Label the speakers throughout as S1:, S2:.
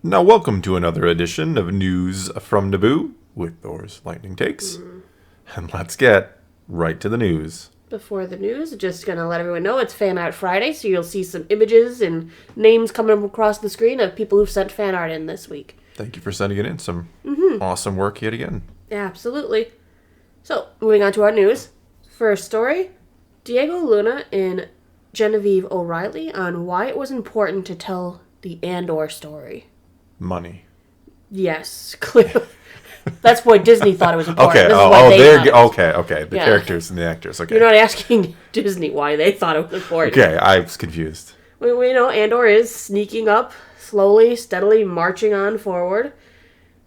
S1: Now, welcome to another edition of News from Naboo with Thor's Lightning Takes. And let's get right to the news.
S2: Before the news, just going to let everyone know it's Fan Art Friday, so you'll see some images and names coming across the screen of people who've sent fan art in this week.
S1: Thank you for sending it in. Some awesome work yet again.
S2: Absolutely. So, moving on to our news. First story, Diego Luna and Genevieve O'Reilly on why it was important to tell the Andor story.
S1: Money.
S2: Yes, clearly. That's why Disney thought it was important.
S1: Okay, okay. The characters and the actors, okay.
S2: You're not asking Disney why they thought it was important.
S1: Okay, I was confused.
S2: We know Andor is sneaking up, slowly, steadily marching on forward.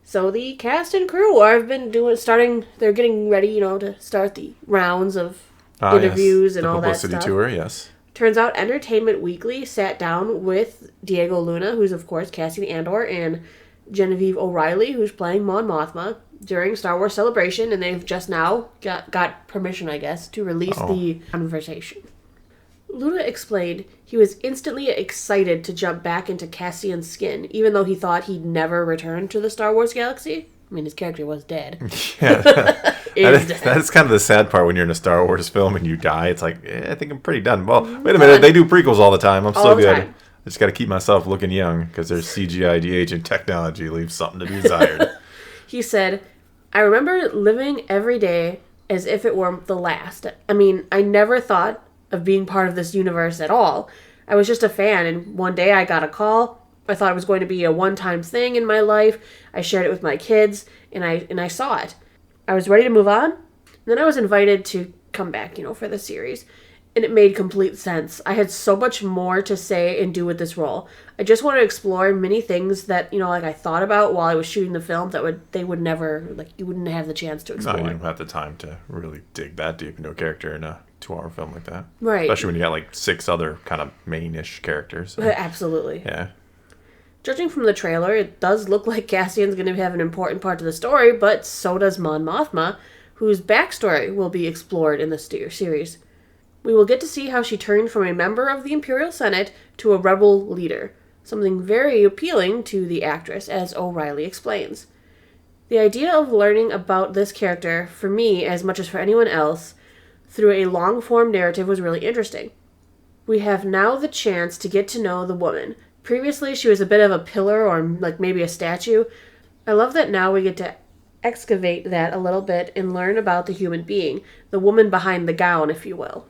S2: So the cast and crew have been they're getting ready, to start the rounds of interviews and all that stuff. The publicity tour,
S1: yes.
S2: Turns out Entertainment Weekly sat down with Diego Luna, who's of course casting Andor, and Genevieve O'Reilly, who's playing Mon Mothma, during Star Wars Celebration, and they've just now got permission, I guess, to release the conversation. Luna explained he was instantly excited to jump back into Cassian's skin, even though he thought he'd never return to the Star Wars galaxy. I mean, his character was dead.
S1: Yeah, that's kind of the sad part when you're in a Star Wars film and you die. It's like, I think I'm pretty done. Well, wait a minute, they do prequels all the time. I'm so good. I just got to keep myself looking young because their CGI de-aging technology leaves something to be desired.
S2: He said, I remember living every day as if it were the last. I mean, I never thought of being part of this universe at all. I was just a fan, and one day I got a call. I thought it was going to be a one-time thing in my life. I shared it with my kids, and I saw it. I was ready to move on. And then I was invited to come back, for the series. And it made complete sense. I had so much more to say and do with this role. I just want to explore many things that, I thought about while I was shooting the film that you wouldn't have the chance to explore.
S1: No, you don't have the time to really dig that deep into a character in a 2-hour film like that.
S2: Right.
S1: Especially when you got 6 other kind of main-ish characters. So.
S2: Absolutely.
S1: Yeah.
S2: Judging from the trailer, it does look like Cassian's going to have an important part to the story, but so does Mon Mothma, whose backstory will be explored in the series. We will get to see how she turned from a member of the Imperial Senate to a rebel leader, something very appealing to the actress, as O'Reilly explains. The idea of learning about this character, for me as much as for anyone else, through a long-form narrative was really interesting. We have now the chance to get to know the woman. Previously, she was a bit of a pillar or maybe a statue. I love that now we get to excavate that a little bit and learn about the human being, the woman behind the gown, if you will.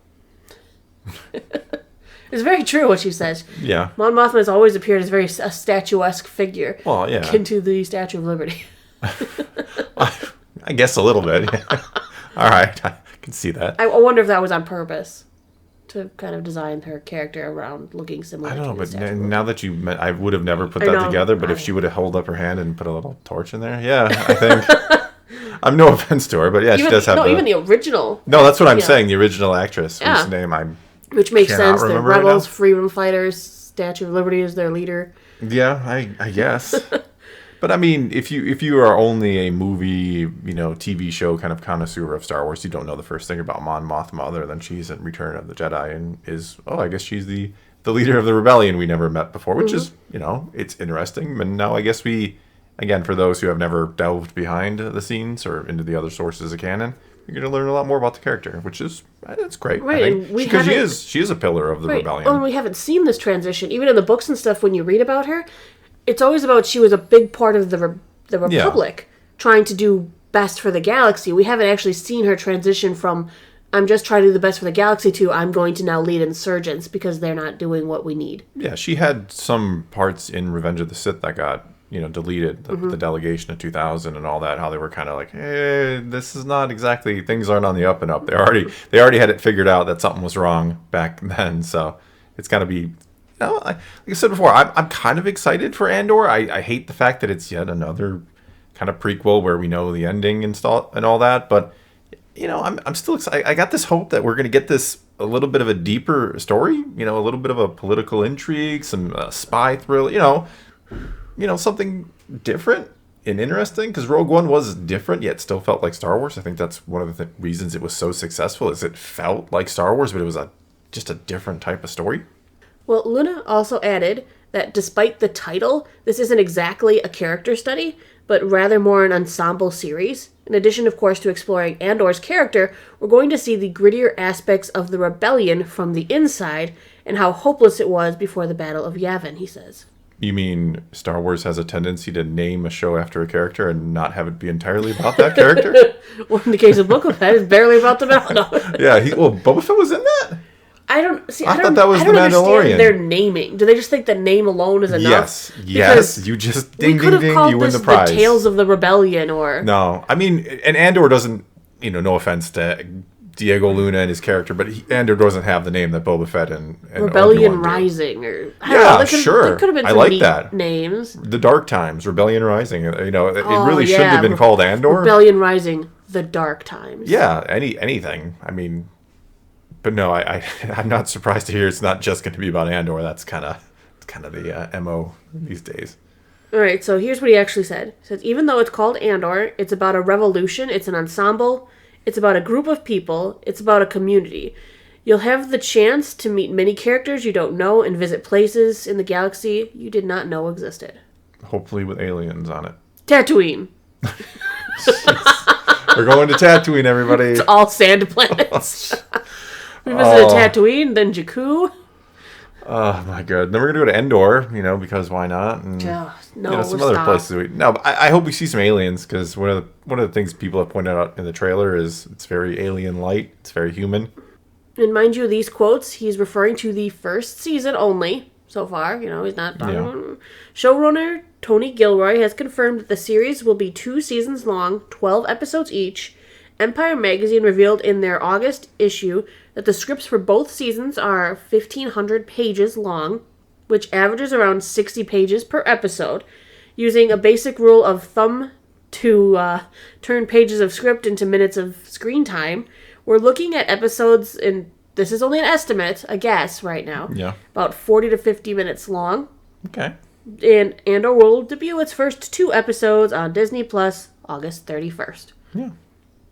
S2: It's very true what she says.
S1: Yeah.
S2: Mon Mothma has always appeared as a statuesque figure.
S1: Well, yeah.
S2: Akin to the Statue of Liberty.
S1: I guess a little bit. Yeah. All right. I can see that.
S2: I wonder if that was on purpose. To kind of design her character around looking similar to
S1: I don't know,
S2: the
S1: but
S2: statue.
S1: now that I would have never put that together, but if she would have held up her hand and put a little torch in there, yeah, I think... I'm no offense to her, but yeah, she does have
S2: even the original.
S1: No, that's what I'm saying, the original actress, whose name
S2: Which makes sense, the rebels,
S1: right
S2: freedom fighters, Statue of Liberty is their leader.
S1: Yeah, I guess. But I mean, if you are only a movie, TV show kind of connoisseur of Star Wars, you don't know the first thing about Mon Mothma other than she's in Return of the Jedi and I guess she's the leader of the rebellion we never met before, which is, it's interesting. And now I guess again, for those who have never delved behind the scenes or into the other sources of canon, you're going to learn a lot more about the character, which is, that's great.
S2: Right,
S1: because she is a pillar of the rebellion.
S2: Oh, and we haven't seen this transition. Even in the books and stuff, when you read about her, it's always about she was a big part of the Republic, trying to do best for the galaxy. We haven't actually seen her transition from, I'm just trying to do the best for the galaxy, to I'm going to now lead insurgents because they're not doing what we need.
S1: Yeah, she had some parts in Revenge of the Sith that got, deleted, the delegation of 2000 and all that, how they were kind of like, hey, this is not exactly, things aren't on the up and up. They already had it figured out that something was wrong back then, so it's got to be... like I said before, I'm kind of excited for Andor. I hate the fact that it's yet another kind of prequel where we know the ending and all that. But, I'm still excited. I got this hope that we're going to get this a little bit of a deeper story. A little bit of a political intrigue, some spy thrill. Something different and interesting. Because Rogue One was different, yet still felt like Star Wars. I think that's one of the reasons it was so successful. Is it felt like Star Wars, but it was just a different type of story.
S2: Well, Luna also added that despite the title, this isn't exactly a character study, but rather more an ensemble series. In addition, of course, to exploring Andor's character, we're going to see the grittier aspects of the rebellion from the inside and how hopeless it was before the Battle of Yavin, he says.
S1: You mean Star Wars has a tendency to name a show after a character and not have it be entirely about that character?
S2: Well, in the case of Boba Fett, it's barely about the battle. No.
S1: Yeah, Boba Fett was in that?
S2: I
S1: thought that was
S2: I
S1: the
S2: don't understand
S1: Mandalorian.
S2: Their naming. Do they just think that name alone is enough?
S1: Yes. You just ding, ding, ding, you win the prize.
S2: The Tales of the Rebellion, or
S1: no. I mean, and Andor doesn't. No offense to Diego Luna and his character, but Andor doesn't have the name that Boba Fett and
S2: Rebellion
S1: Obi-Wan
S2: Rising, or
S1: sure.
S2: There could have been some names.
S1: The Dark Times, Rebellion Rising. It really shouldn't have been called Andor.
S2: Rebellion Rising, The Dark Times.
S1: Yeah, anything. I mean. But no, I'm not surprised to hear it's not just going to be about Andor. That's kind of the MO these days.
S2: All right, so here's what he actually said. He says, even though it's called Andor, it's about a revolution, it's an ensemble, it's about a group of people, it's about a community. You'll have the chance to meet many characters you don't know and visit places in the galaxy you did not know existed.
S1: Hopefully with aliens on it.
S2: Tatooine.
S1: We're going to Tatooine, everybody.
S2: It's all sand planets. We visited Tatooine, then Jakku.
S1: Oh my god! Then we're gonna go to Endor, because why not? And, some other places. But I hope we see some aliens, because one of the things people have pointed out in the trailer is it's very alien light. It's very human.
S2: And mind you, these quotes he's referring to the first season only so far. He's not talking. Yeah. Showrunner Tony Gilroy has confirmed that the series will be 2 seasons long, 12 episodes each. Empire Magazine revealed in their August issue that the scripts for both seasons are 1,500 pages long, which averages around 60 pages per episode. Using a basic rule of thumb to turn pages of script into minutes of screen time, we're looking at episodes, and this is only an estimate, a guess right now, about 40 to 50 minutes long.
S1: Okay.
S2: And Andor will debut its first 2 episodes on Disney Plus August 31st.
S1: Yeah.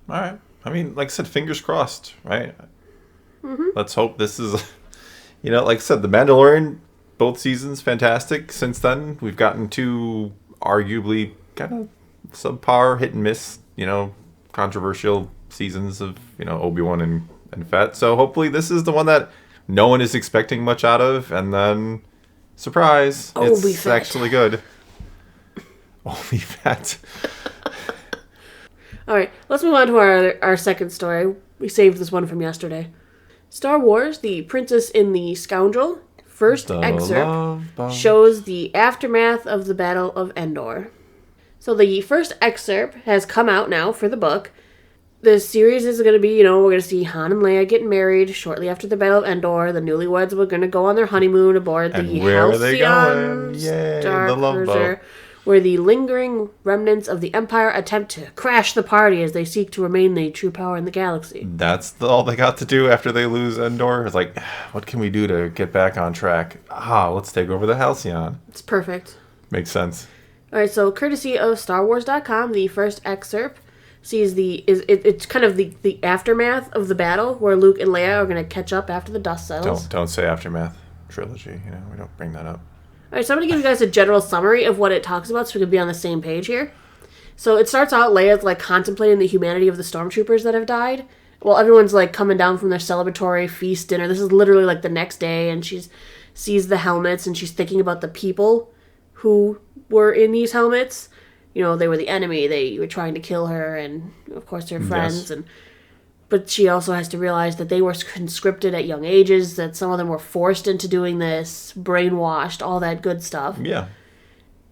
S1: All right. I mean, like I said, fingers crossed, right? Mm-hmm. Let's hope this is, like I said, The Mandalorian, both seasons, fantastic. Since then, we've gotten 2 arguably kind of subpar, hit and miss, controversial seasons of, Obi-Wan and Fett. So hopefully this is the one that no one is expecting much out of, and then, surprise, it's actually good. Only Fett.
S2: All right, let's move on to our second story. We saved this one from yesterday. Star Wars, The Princess in the Scoundrel, first excerpt shows the aftermath of the Battle of Endor. So the first excerpt has come out now for the book. The series is going to be, we're going to see Han and Leia getting married shortly after the Battle of Endor. The newlyweds were going to go on their honeymoon aboard the Halcyon Star Cruiser, where the lingering remnants of the Empire attempt to crash the party as they seek to remain the true power in the galaxy.
S1: That's all they got to do after they lose Endor? It's like, what can we do to get back on track? Let's take over the Halcyon.
S2: It's perfect.
S1: Makes sense.
S2: All right, so courtesy of StarWars.com, the first excerpt sees it's kind of the aftermath of the battle, where Luke and Leia are going to catch up after the dust settles.
S1: Don't say aftermath trilogy. We don't bring that up.
S2: All right, so I'm going to give you guys a general summary of what it talks about so we can be on the same page here. So it starts out, Leia's contemplating the humanity of the stormtroopers that have died. Well, everyone's coming down from their celebratory feast dinner. This is literally the next day, and she sees the helmets, and she's thinking about the people who were in these helmets. They were the enemy. They were trying to kill her, and of course her friends. Yes. But she also has to realize that they were conscripted at young ages, that some of them were forced into doing this, brainwashed, all that good stuff.
S1: Yeah.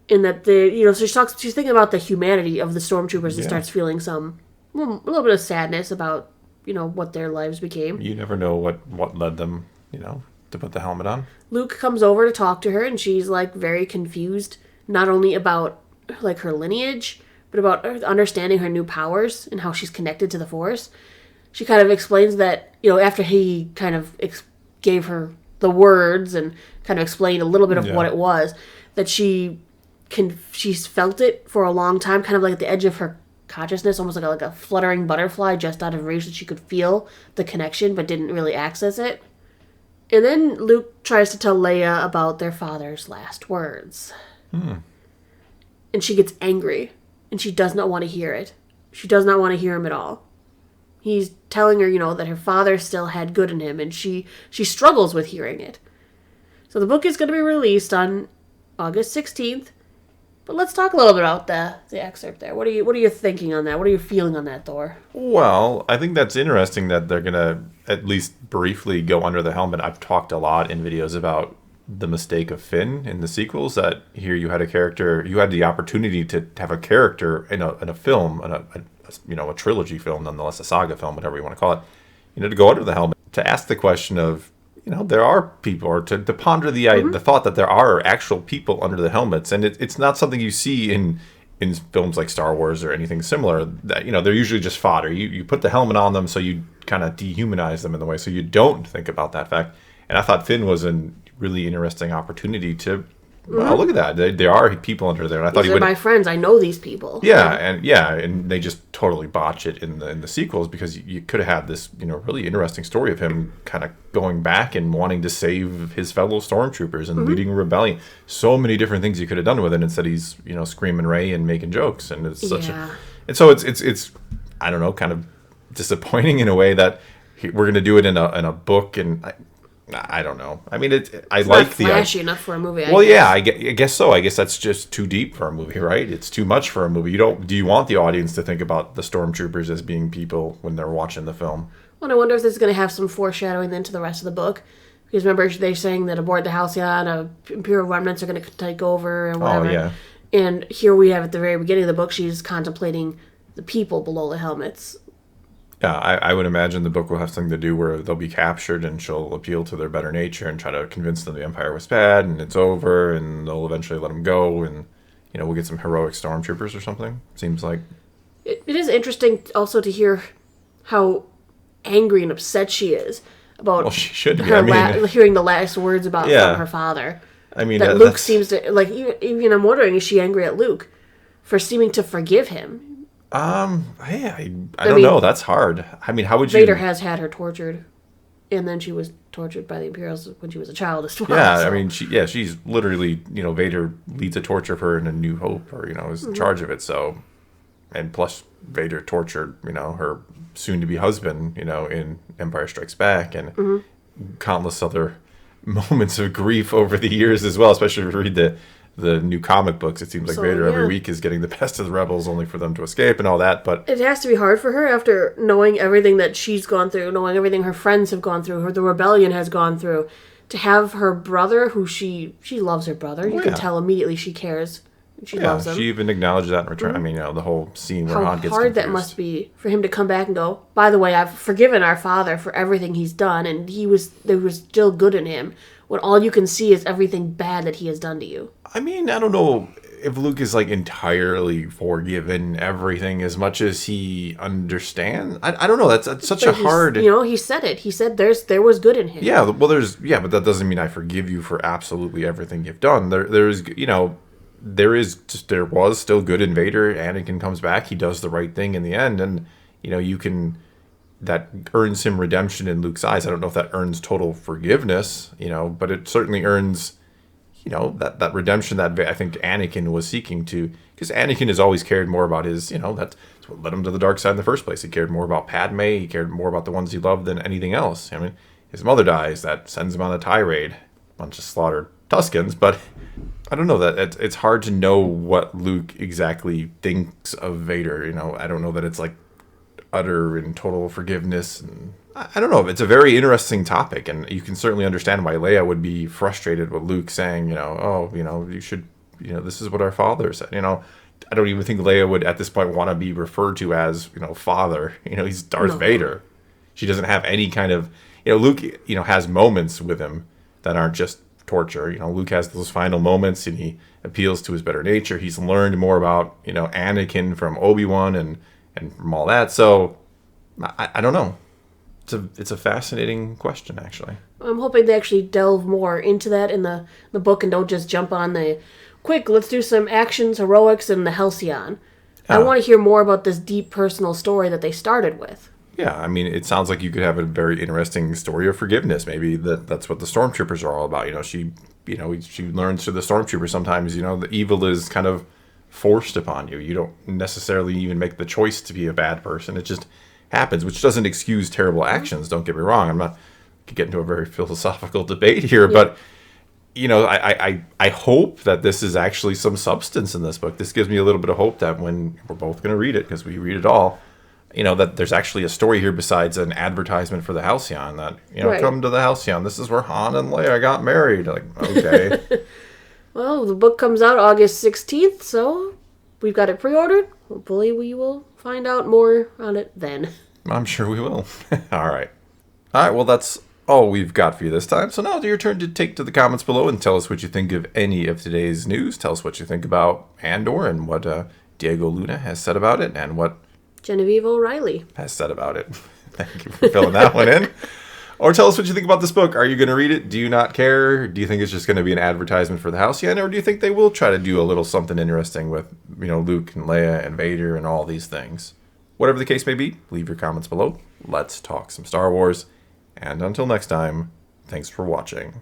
S2: And that so she's thinking about the humanity of the stormtroopers and starts feeling a little bit of sadness about, what their lives became.
S1: You never know what led them, to put the helmet on.
S2: Luke comes over to talk to her, and she's very confused, not only about her lineage, but about understanding her new powers and how she's connected to the Force. She kind of explains that, after he kind of gave her the words and kind of explained a little bit of what it was, that she's felt it for a long time, kind of at the edge of her consciousness, almost like a fluttering butterfly just out of reach, that she could feel the connection but didn't really access it. And then Luke tries to tell Leia about their father's last words. And she gets angry. And she does not want to hear it. She does not want to hear him at all. He's telling her, that her father still had good in him. And she struggles with hearing it. So the book is going to be released on August 16th. But let's talk a little bit about the excerpt there. What are you thinking on that? What are you feeling on that, Thor?
S1: Well, I think that's interesting that they're going to at least briefly go under the helmet. I've talked a lot in videos about the mistake of Finn in the sequels, that here you had a character, you had the opportunity to have a character in a film, a trilogy film, nonetheless, a saga film, whatever you want to call it, to go under the helmet, to ask the question of, there are people, or to ponder the thought that there are actual people under the helmets. And it's not something you see in films like Star Wars or anything similar. That they're usually just fodder. You put the helmet on them so you kind of dehumanize them in the way, so you don't think about that fact. And I thought Finn was a really interesting opportunity to, look at that. There are people under there. And I thought
S2: These are my friends. I know these people.
S1: And they just totally botch it in the sequels, because you could have had this, really interesting story of him kind of going back and wanting to save his fellow stormtroopers and leading a rebellion. So many different things you could have done with it. Instead, he's screaming Rey and making jokes, and it's so it's I don't know, kind of disappointing in a way that we're going to do it in a book, and I don't know. I mean, it's like
S2: not flashy enough for a movie.
S1: I guess so. I guess that's just too deep for a movie, right? It's too much for a movie. Do you want the audience to think about the stormtroopers as being people when they're watching the film?
S2: Well, I wonder if this is going to have some foreshadowing then to the rest of the book. Because remember, they're saying that aboard the Halcyon, Imperial remnants are going to take over and whatever.
S1: Oh, yeah.
S2: And here we have at the very beginning of the book, she's contemplating the people below the helmets.
S1: Yeah, I would imagine the book will have something to do where they'll be captured and she'll appeal to their better nature and try to convince them the Empire was bad and it's over, and they'll eventually let them go, and we'll get some heroic stormtroopers or something. Seems like
S2: it is interesting also to hear how angry and upset she is about
S1: she should be.
S2: hearing the last words about from her father.
S1: I mean,
S2: that Luke seems to even. I'm wondering, is she angry at Luke for seeming to forgive him?
S1: I don't know. That's hard. I mean, how would you...
S2: Vader has had her tortured, and then she was tortured by the Imperials when she was a child as well.
S1: Yeah,
S2: so.
S1: I mean, she's literally, Vader leads a torture of her in A New Hope, or, is in charge of it, so... And plus, Vader tortured, her soon-to-be husband, in Empire Strikes Back, and countless other moments of grief over the years as well, especially if you read the new comic books. It seems like Vader every week is getting the best of the rebels only for them to escape and all that. But
S2: it has to be hard for her after knowing everything that she's gone through, knowing everything her friends have gone through, the rebellion has gone through, to have her brother, who she loves her brother. You can tell immediately she cares. She loves him.
S1: She even acknowledged that in return. I mean, the whole scene where Han gets confused. How
S2: hard that must be for him to come back and go, by the way, I've forgiven our father for everything he's done, and there was still good in him, when all you can see is everything bad that he has done to you.
S1: I mean, I don't know if Luke is entirely forgiven everything as much as he understands. I don't know. That's such a hard...
S2: he said it. He said there was good in him.
S1: Yeah, well, but that doesn't mean I forgive you for absolutely everything you've done. There was still good in Vader. Anakin comes back. He does the right thing in the end, and that earns him redemption in Luke's eyes. I don't know if that earns total forgiveness, but it certainly earns, that redemption that I think Anakin was seeking to, because Anakin has always cared more about his, that's what led him to the dark side in the first place. He cared more about Padme. He cared more about the ones he loved than anything else. I mean, his mother dies. That sends him on a tirade. Bunch of slaughtered Tuskens, but I don't know, that it's hard to know what Luke exactly thinks of Vader. I don't know that it's utter and total forgiveness, and I don't know. It's a very interesting topic, and you can certainly understand why Leia would be frustrated with Luke saying, you should, this is what our father said. I don't even think Leia would at this point want to be referred to as, father. He's Darth Vader. She doesn't have any kind of, Luke, has moments with him that aren't just torture. Luke has those final moments, and he appeals to his better nature. He's learned more about, Anakin from Obi-Wan and from all that. So I don't know. It's a fascinating question, actually.
S2: I'm hoping they actually delve more into that in the book and don't just jump on the quick, let's do some actions, heroics, and the Halcyon. I want to hear more about this deep personal story that they started with.
S1: Yeah, I mean, it sounds like you could have a very interesting story of forgiveness. Maybe that's what the stormtroopers are all about. She learns through the stormtroopers sometimes, the evil is kind of forced upon you. You don't necessarily even make the choice to be a bad person. It just happens, which doesn't excuse terrible actions. Don't get me wrong. I'm not getting into a very philosophical debate here, but I hope that this is actually some substance in this book. This gives me a little bit of hope that when we're both going to read it, because we read it all, that there's actually a story here besides an advertisement for the Halcyon that,
S2: Right.
S1: come to the Halcyon. This is where Han and Leia got married. Like, okay.
S2: Well, the book comes out August 16th, so we've got it pre-ordered. Hopefully we will find out more on it then.
S1: I'm sure we will. All right. All right, well, that's all we've got for you this time. So now it's your turn to take to the comments below and tell us what you think of any of today's news. Tell us what you think about Andor and what Diego Luna has said about it and what
S2: Genevieve O'Reilly
S1: has said about it. Thank you for filling that one in. Or tell us what you think about this book. Are you going to read it? Do you not care? Do you think it's just going to be an advertisement for the Halcyon? Or do you think they will try to do a little something interesting with, Luke and Leia and Vader and all these things? Whatever the case may be, leave your comments below. Let's talk some Star Wars. And until next time, thanks for watching.